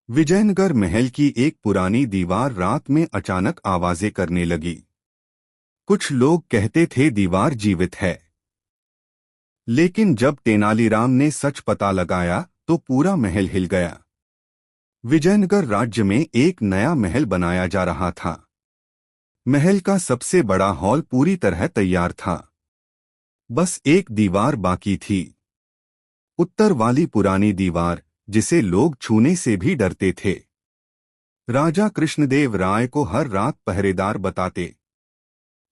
विजयनगर महल की एक पुरानी दीवार रात में अचानक आवाजें करने लगी। कुछ लोग कहते थे दीवार जीवित है, लेकिन जब तेनालीराम ने सच पता लगाया तो पूरा महल हिल गया। विजयनगर राज्य में एक नया महल बनाया जा रहा था। महल का सबसे बड़ा हॉल पूरी तरह तैयार था। बस एक दीवार बाकी थी, उत्तर वाली पुरानी दीवार जिसे लोग छूने से भी डरते थे। राजा कृष्णदेव राय को हर रात पहरेदार बताते,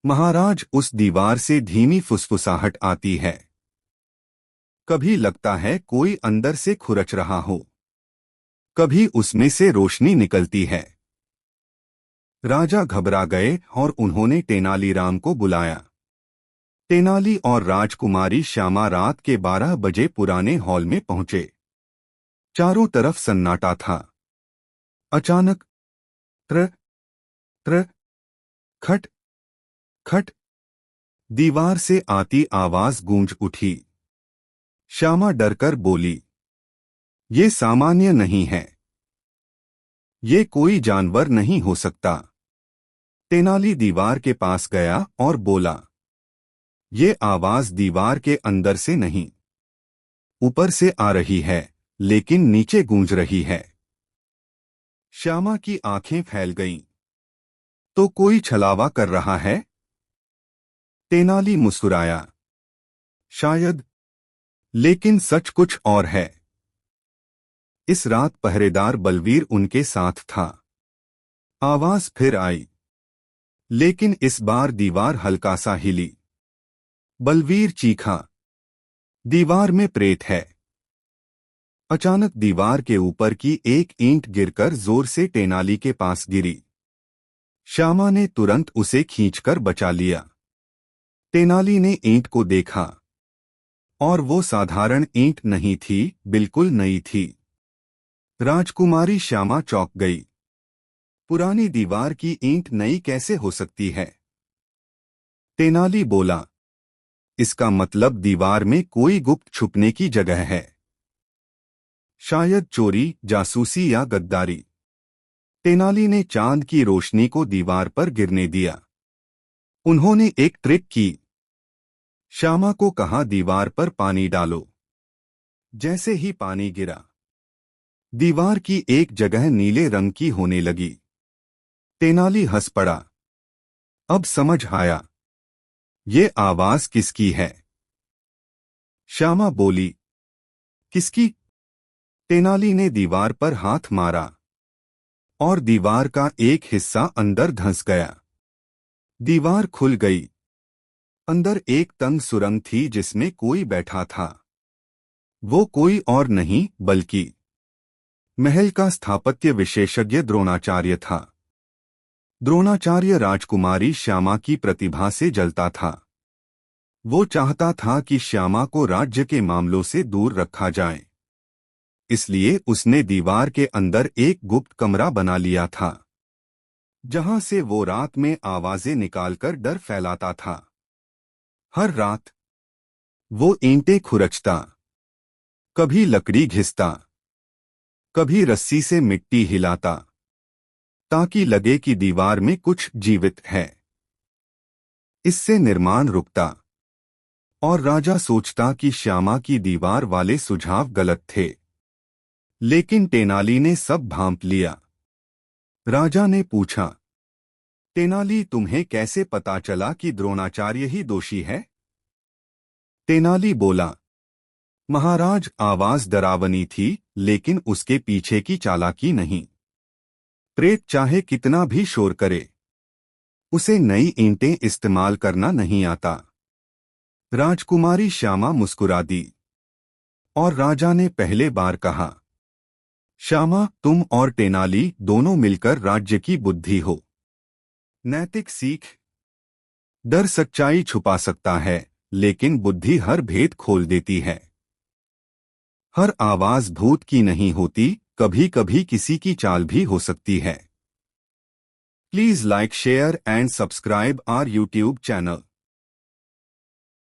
महाराज उस दीवार से धीमी फुसफुसाहट आती है, कभी लगता है कोई अंदर से खुरच रहा हो, कभी उसमें से रोशनी निकलती है। राजा घबरा गए और उन्होंने तेनालीराम को बुलाया। तेनाली और राजकुमारी श्यामा रात के 12 बजे पुराने हॉल में पहुंचे। चारों तरफ सन्नाटा था। अचानक त्र त्र खट खट दीवार से आती आवाज गूंज उठी। श्यामा डरकर बोली, ये सामान्य नहीं है, ये कोई जानवर नहीं हो सकता। तेनाली दीवार के पास गया और बोला, ये आवाज दीवार के अंदर से नहीं, ऊपर से आ रही है, लेकिन नीचे गूंज रही है। श्यामा की आंखें फैल गईं। तो कोई छलावा कर रहा है? तेनाली मुस्कुराया, शायद, लेकिन सच कुछ और है। इस रात पहरेदार बलवीर उनके साथ था। आवाज फिर आई, लेकिन इस बार दीवार हल्का सा हिली। बलवीर चीखा, दीवार में प्रेत है। अचानक दीवार के ऊपर की एक ईंट गिरकर जोर से तेनाली के पास गिरी। श्यामा ने तुरंत उसे खींचकर बचा लिया। तेनाली ने ईंट को देखा, और वो साधारण ईंट नहीं थी, बिल्कुल नई थी। राजकुमारी श्यामा चौंक गई। पुरानी दीवार की ईंट नई कैसे हो सकती है? तेनाली बोला, इसका मतलब दीवार में कोई गुप्त छुपने की जगह है, शायद चोरी, जासूसी या गद्दारी। तेनाली ने चांद की रोशनी को दीवार पर गिरने दिया। उन्होंने एक ट्रिक की। श्यामा को कहा, दीवार पर पानी डालो। जैसे ही पानी गिरा, दीवार की एक जगह नीले रंग की होने लगी। तेनाली हंस पड़ा। अब समझ आया, ये आवाज किसकी है? श्यामा बोली, किसकी? तेनाली ने दीवार पर हाथ मारा, और दीवार का एक हिस्सा अंदर धंस गया। दीवार खुल गई। अंदर एक तंग सुरंग थी जिसमें कोई बैठा था। वो कोई और नहीं बल्कि महल का स्थापत्य विशेषज्ञ द्रोणाचार्य था। द्रोणाचार्य राजकुमारी श्यामा की प्रतिभा से जलता था। वो चाहता था कि श्यामा को राज्य के मामलों से दूर रखा जाए, इसलिए उसने दीवार के अंदर एक गुप्त कमरा बना लिया था, जहां से वो रात में आवाजें निकालकर डर फैलाता था। हर रात वो ईंटें खुरचता, कभी लकड़ी घिसता, कभी रस्सी से मिट्टी हिलाता, ताकि लगे कि दीवार में कुछ जीवित है। इससे निर्माण रुकता, और राजा सोचता कि श्यामा की दीवार वाले सुझाव गलत थे। लेकिन तेनाली ने सब भांप लिया। राजा ने पूछा, तेनाली, तुम्हें कैसे पता चला कि द्रोणाचार्य ही दोषी है? तेनाली बोला, महाराज, आवाज डरावनी थी, लेकिन उसके पीछे की चालाकी नहीं। प्रेत चाहे कितना भी शोर करे, उसे नई ईंटें इस्तेमाल करना नहीं आता। राजकुमारी श्यामा मुस्कुरा दी, और राजा ने पहले बार कहा, श्यामा, तुम और तेनाली दोनों मिलकर राज्य की बुद्धि हो। नैतिक सीख। डर सच्चाई छुपा सकता है, लेकिन बुद्धि हर भेद खोल देती है। हर आवाज भूत की नहीं होती, कभी कभी किसी की चाल भी हो सकती है। Please like, share and subscribe our YouTube channel.